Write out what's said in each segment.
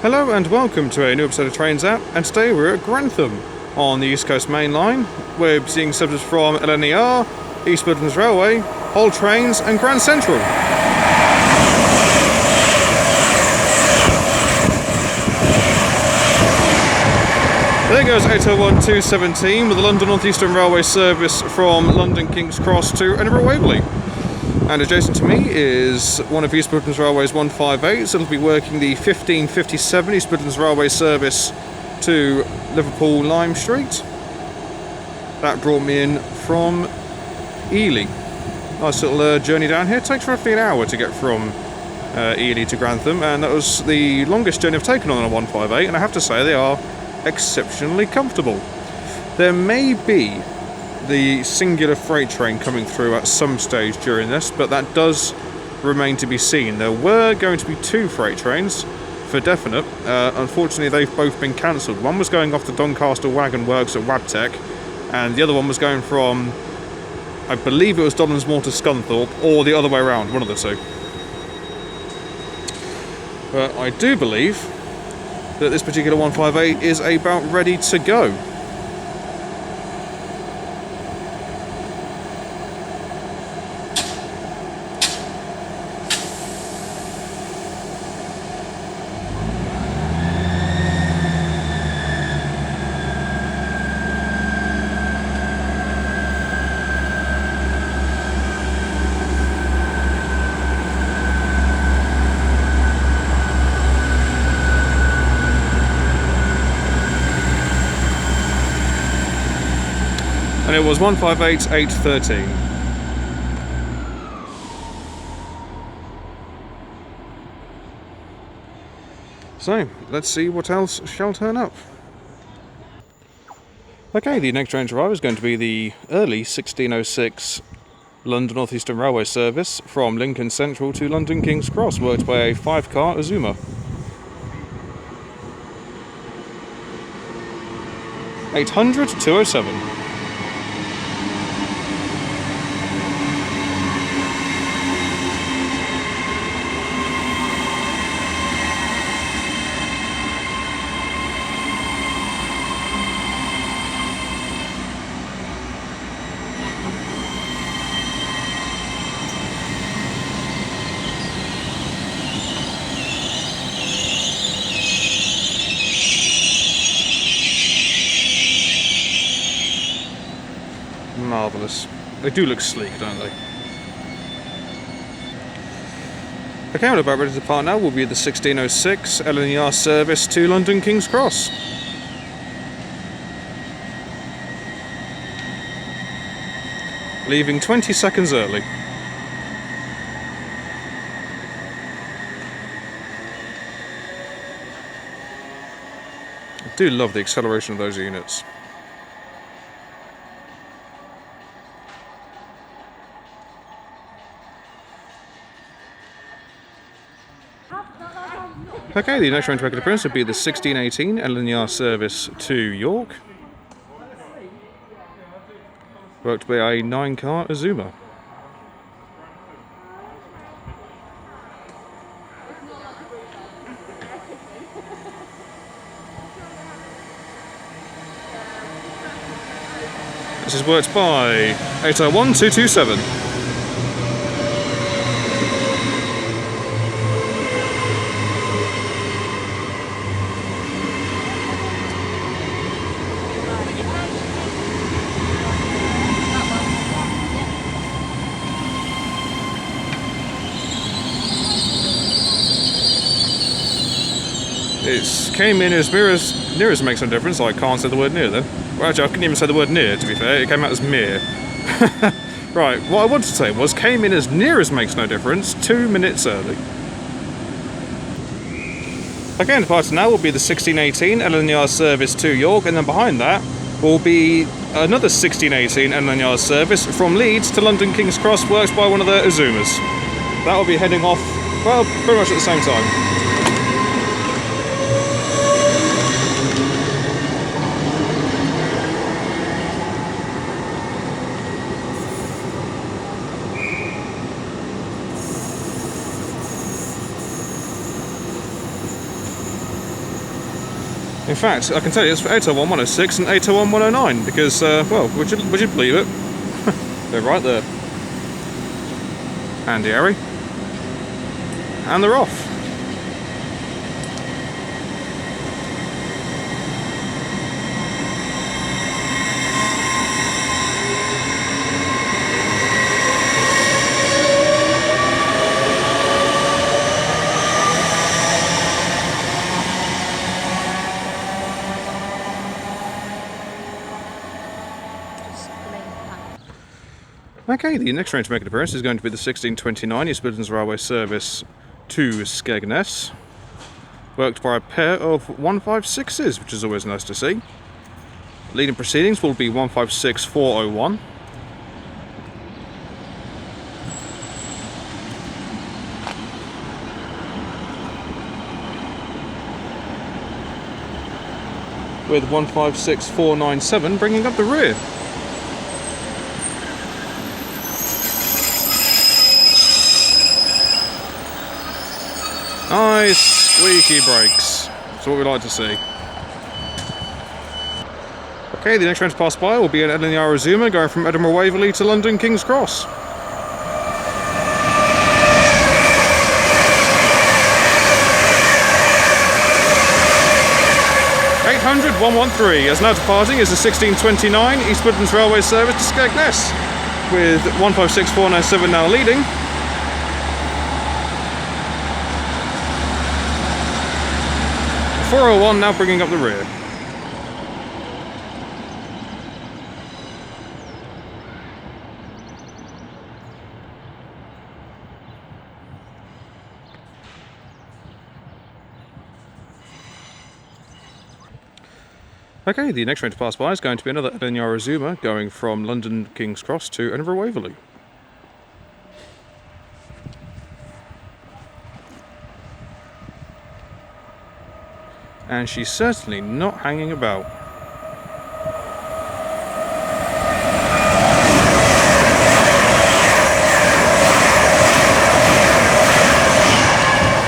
Hello and welcome to a new episode of Trains App, and today we're at Grantham on the East Coast Mainline. We're seeing services from LNER, East Midlands Railway, Hull Trains and Grand Central. There goes 801-217 with the London Northeastern Railway service from London King's Cross to Edinburgh Waverley. And adjacent to me is one of East Midlands Railway's 158s, so it'll be working the 1557 East Midlands Railway service to Liverpool Lime Street. That brought me in from Ely. Nice little journey down here. It takes roughly an hour to get from Ely to Grantham, and that was the longest journey I've taken on a 158, and I have to say they are exceptionally comfortable. There may be the singular freight train coming through at some stage during this, but that does remain to be seen. There were going to be two freight trains for definite. Unfortunately, they've both been cancelled. One was going off the Doncaster Wagon Works at Wabtec, and the other one was going from, I believe it was Donlands Moor to Scunthorpe, or the other way around, one of the two. But I do believe that this particular 158 is about ready to go. And it was 158-813. So, let's see what else shall turn up. Okay, the next train to arrive is going to be the early 1606 London Northeastern Railway service from Lincoln Central to London King's Cross, worked by a 5-car Azuma. 800-207. Marvellous. They do look sleek, don't they? Okay, we're about ready to depart now. Will be the 1606 LNER service to London King's Cross. Leaving 20 seconds early. I do love the acceleration of those units. Okay, the next train to make an appearance would be the 1618 LNER service to York, worked by a 9-car Azuma. This is worked by 801-227. It came in as near as makes no difference. I can't say the word near then. Well, actually, I couldn't even say the word near, to be fair. It came out as mere. Right, what I wanted to say was came in as near as makes no difference, 2 minutes early. Okay, and departure now will be the 1618 LNER service to York, and then behind that will be another 1618 LNER service from Leeds to London King's Cross, worked by one of the Azumas. That will be heading off, well, pretty much at the same time. In fact, I can tell you it's for 801 106 and 801 109 because, well, would you believe it? They're right there. Handy Harry. And they're off. Okay, the next train to make an appearance is going to be the 1629 East Midlands Railway service to Skegness, worked by a pair of 156s, which is always nice to see. Leading proceedings will be 156401. With 156497 bringing up the rear. Nice squeaky brakes. That's what we like to see. Okay, the next train to pass by will be an LNER Azuma going from Edinburgh Waverley to London King's Cross. As now departing is the 1629 East Midlands Railway service to Skegness, with 156497 now leading. The 401 now bringing up the rear. Okay, the next train to pass by is going to be another LNER Azuma going from London King's Cross to Edinburgh Waverley. And she's certainly not hanging about.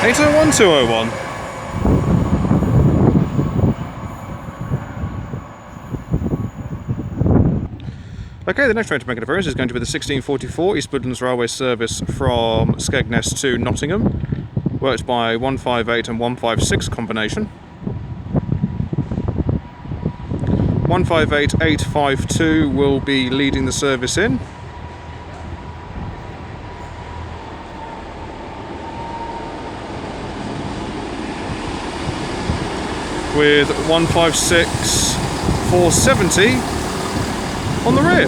(801 201). Okay, the next train to make an appearance is going to be the 1644 East Midlands Railway service from Skegness to Nottingham, worked by 158 and 156 combination. 158852 will be leading the service in. With 156470 on the rear.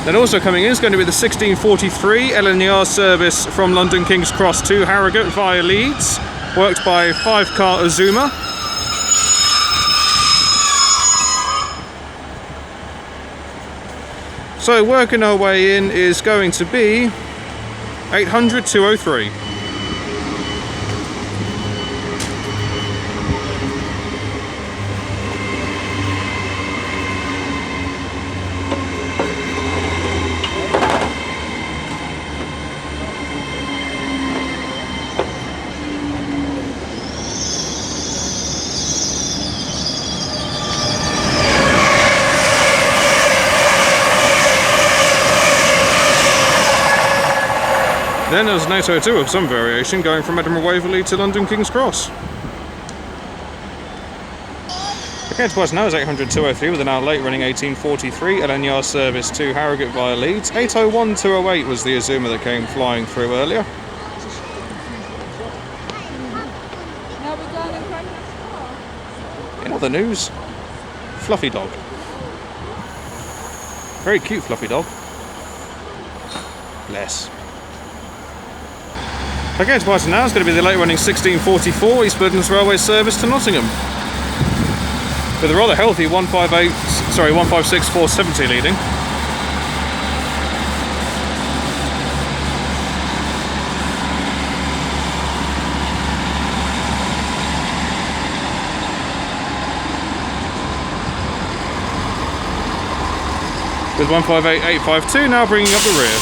Then also coming in is going to be the 1643 LNER service from London King's Cross to Harrogate via Leeds, worked by 5-car Azuma. So working our way in is going to be 800 203. Then there's an 802 of some variation going from Edinburgh Waverley to London King's Cross. Okay, to pass now is 800 203 with an now late running 1843 LNER service to Harrogate via Leeds. 801 208 was the Azuma that came flying through earlier. In other news, Fluffy dog. Very cute fluffy dog. Bless. Okay, to pass now is going to be the late running 1644 East Midlands Railway service to Nottingham, with a rather healthy 156470 leading. With 158852 now bringing up the rear.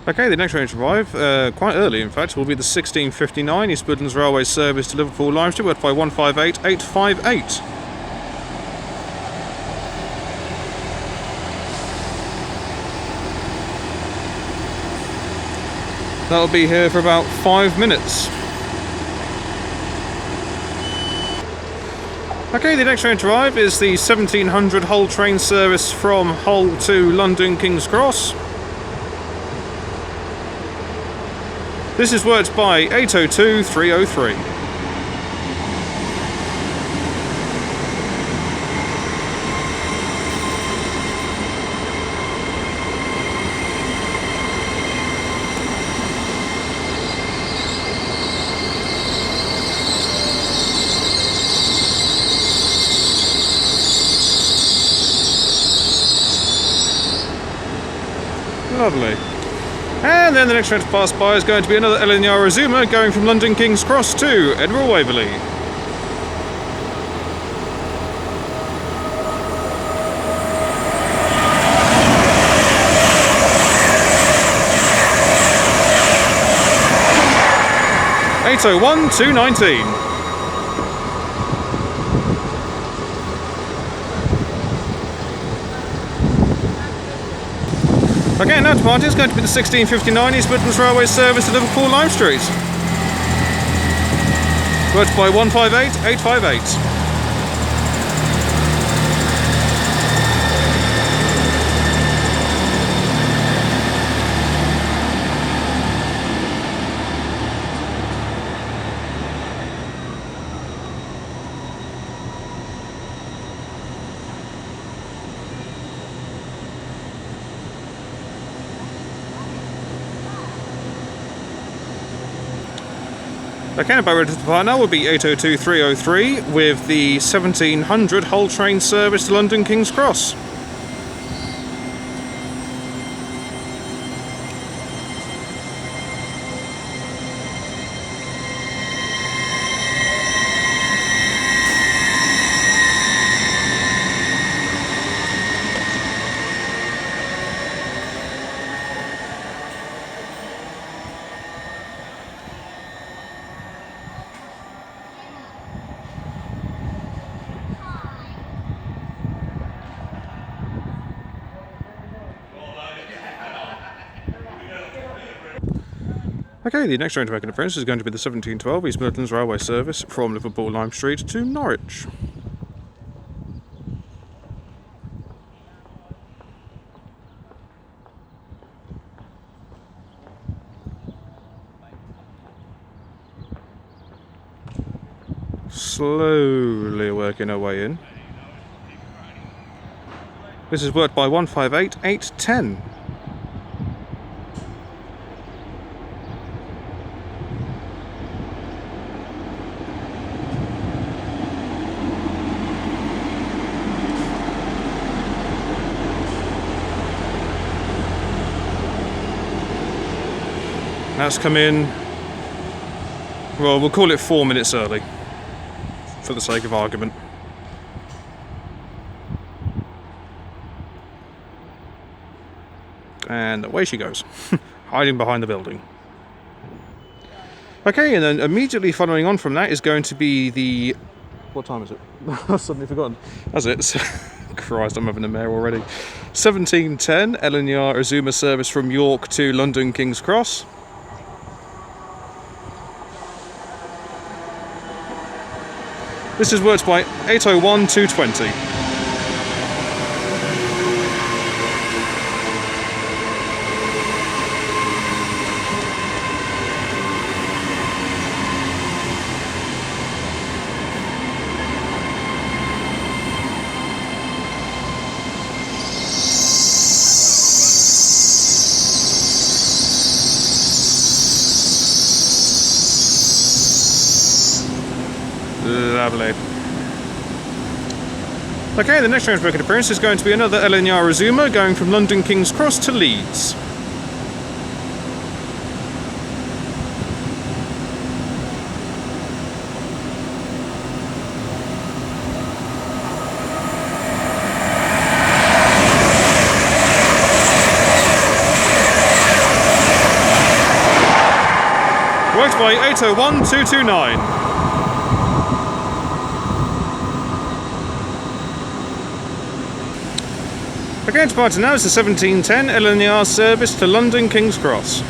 Okay, the next train to arrive, quite early in fact, will be the 16:59 East Midlands Railway service to Liverpool Lime Street, worked by 158858. That'll be here for about 5 minutes. Okay, the next train to arrive is the 1700 Hull train service from Hull to London King's Cross. This is worked by 802303. Lovely. And then the next train to pass by is going to be another LNER Azuma going from London King's Cross to Edinburgh Waverley. (801-219). Okay, now departing is going to be the 16:59 East Midlands Railway service to Liverpool Lime Street. Worked by 158858. Okay, about ready to depart now will be 802303 with the 1700 Hull train service to London King's Cross. Okay, the next train to make an appearance is going to be the 1712 East Midlands Railway service from Liverpool Lime Street to Norwich. Slowly working our way in. This is worked by 158810. That's come in, well, we'll call it 4 minutes early, for the sake of argument. And away she goes, hiding behind the building. Okay, and then immediately following on from that is going to be the... What time is it? I've suddenly forgotten. That's it. Christ, I'm having a mare already. 1710 LNER Azuma service from York to London King's Cross. This is worked by 801220. Lovely. Okay, the next train to make an appearance is going to be another LNER Azuma going from London King's Cross to Leeds. Worked by 801229. Okay, departing now is the 1710 LNER service to London King's Cross.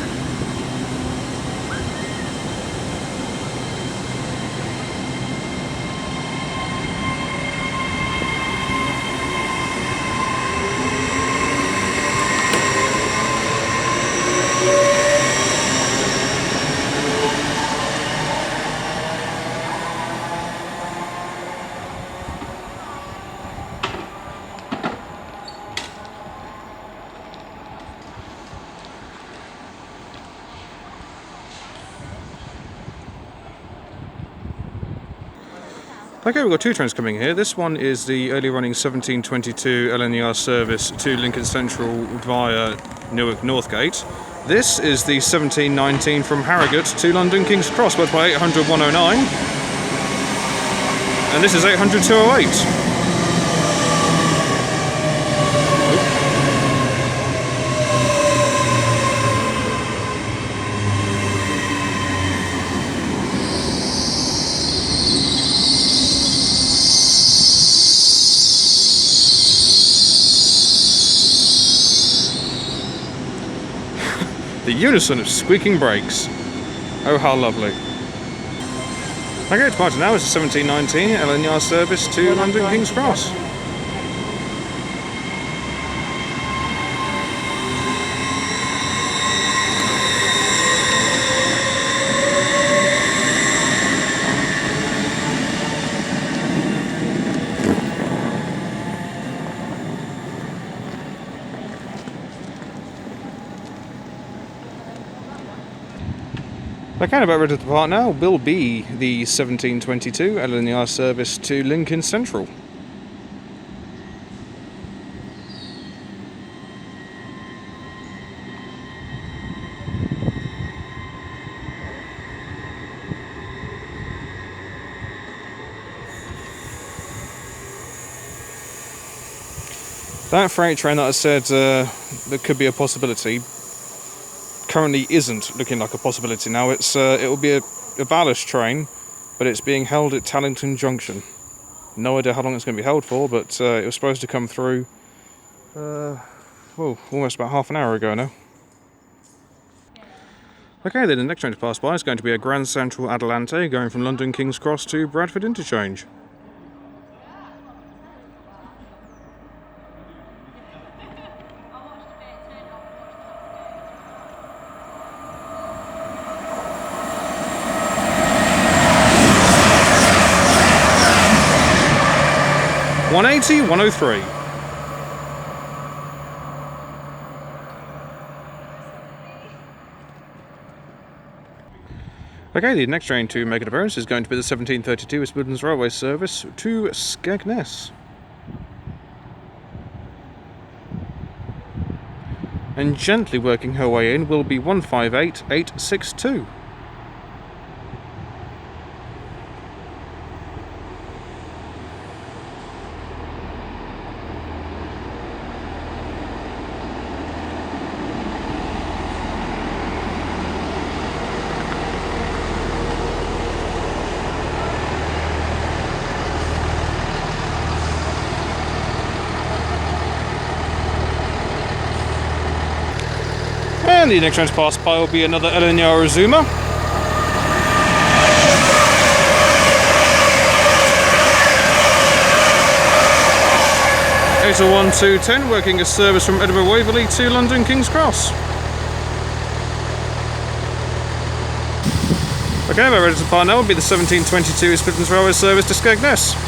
Okay, we've got two trains coming here. This one is the early running 1722 LNER service to Lincoln Central via Newark Northgate. This is the 1719 from Harrogate to London King's Cross, worked by 800-109. And this is 800-208. The unison of squeaking brakes. Oh, how lovely. Okay, departure now is the 1719 LNER service to London King's Cross. Okay, about ready to depart now will be the 1722 LNER service to Lincoln Central. That freight train that I said that could be a possibility currently isn't looking like a possibility now. It will be a ballast train, but it's being held at Eastern Junction. No idea how long it's going to be held for, but it was supposed to come through almost about half an hour ago now. Okay, then the next train to pass by is going to be a Grand Central Adelante going from London King's Cross to Bradford Interchange. (180, 103). Okay, the next train to make an appearance is going to be the 1732 Midlands Railway service to Skegness. And gently working her way in will be 158862. And the next train to pass by will be another LNER Azuma. (801-210) working a service from Edinburgh Waverley to London King's Cross. Okay, we're ready to depart now will be the 1722 Midlands Railway service to Skegness.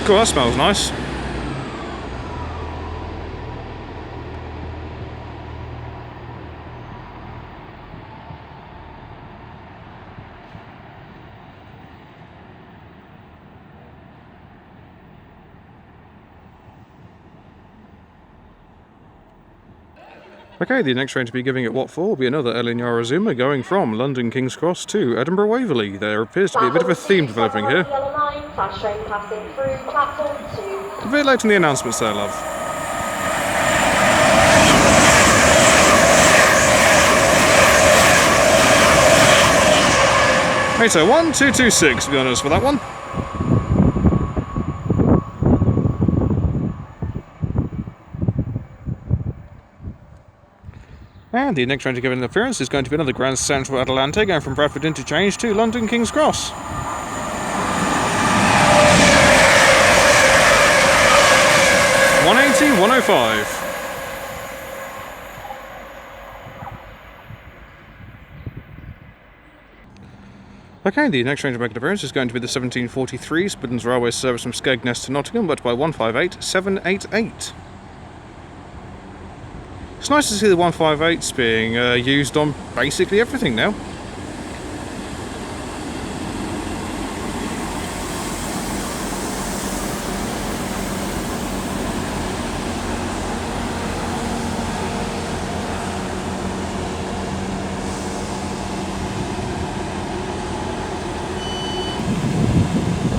Cool, that smells nice. Okay, the next train to be giving at what for will be another LNER Azuma going from London King's Cross to Edinburgh Waverley. There appears to be a bit of a theme developing here. A bit late in the announcements there, love. Meter 1226 to be honest for that one. And the next train to give an appearance is going to be another Grand Central Adelante going from Bradford Interchange to London King's Cross. (180, 105). Okay, the next train to make an appearance is going to be the 1743 Midlands Railway service from Skegness to Nottingham, but by 158 788. It's nice to see the 158s being used on basically everything now.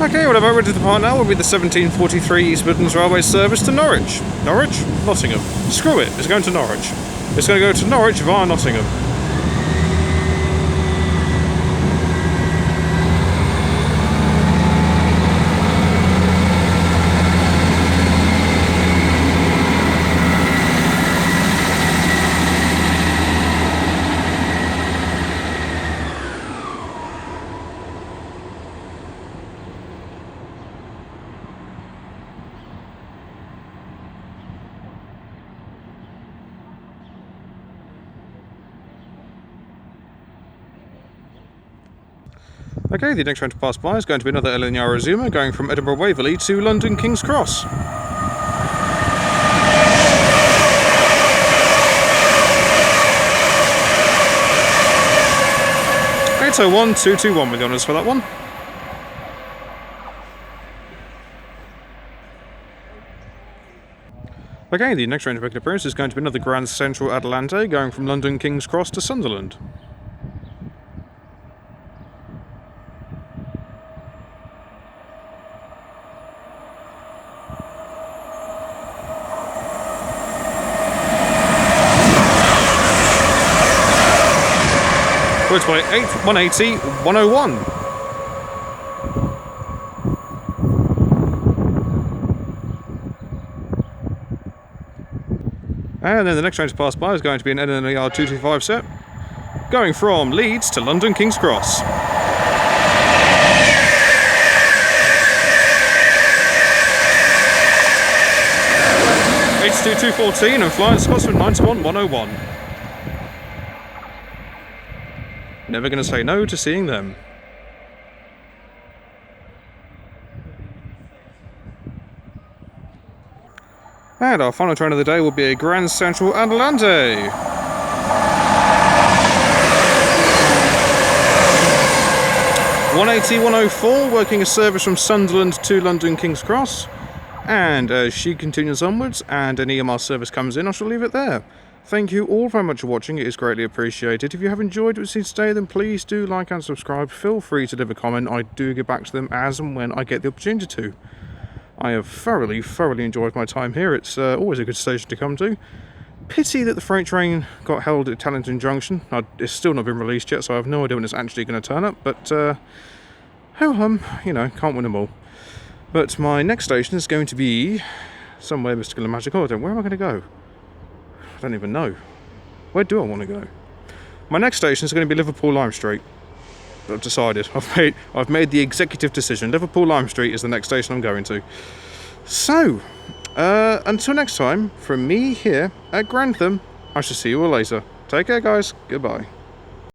Okay, what about ready to depart now will be the 1743 East Midlands Railway service to Norwich. Norwich? Nottingham. Screw it, it's going to Norwich. It's going to go to Norwich via Nottingham. Okay, the next train to pass by is going to be another LNER Azuma going from Edinburgh Waverley to London King's Cross. (801 with the honours for that one. Okay, the next train to make an appearance is going to be another Grand Central Adelante going from London King's Cross to Sunderland. Words by 180 101. And then the next train to pass by is going to be an LNER 225 set going from Leeds to London King's Cross. (82214) and flying Scotsman 91 101. Never going to say no to seeing them. And our final train of the day will be a Grand Central Adelante. (180 104) working a service from Sunderland to London King's Cross. And as she continues onwards and an EMR service comes in, I shall leave it there. Thank you all very much for watching, it is greatly appreciated. If you have enjoyed what you've seen today, then please do like and subscribe. Feel free to leave a comment, I do get back to them as and when I get the opportunity to. I have thoroughly enjoyed my time here, it's always a good station to come to. Pity that the freight train got held at Eastern Junction. It's still not been released yet, so I have no idea when it's actually going to turn up, but you know, can't win them all. But my next station is going to be somewhere mystical and magical. Where am I going to go? I don't even know. Where do I want to go? My next station is going to be Liverpool Lime Street. I've decided. I've made the executive decision. Liverpool Lime Street is the next station I'm going to. So, until next time, from me here at Grantham, I shall see you all later. Take care, guys. Goodbye.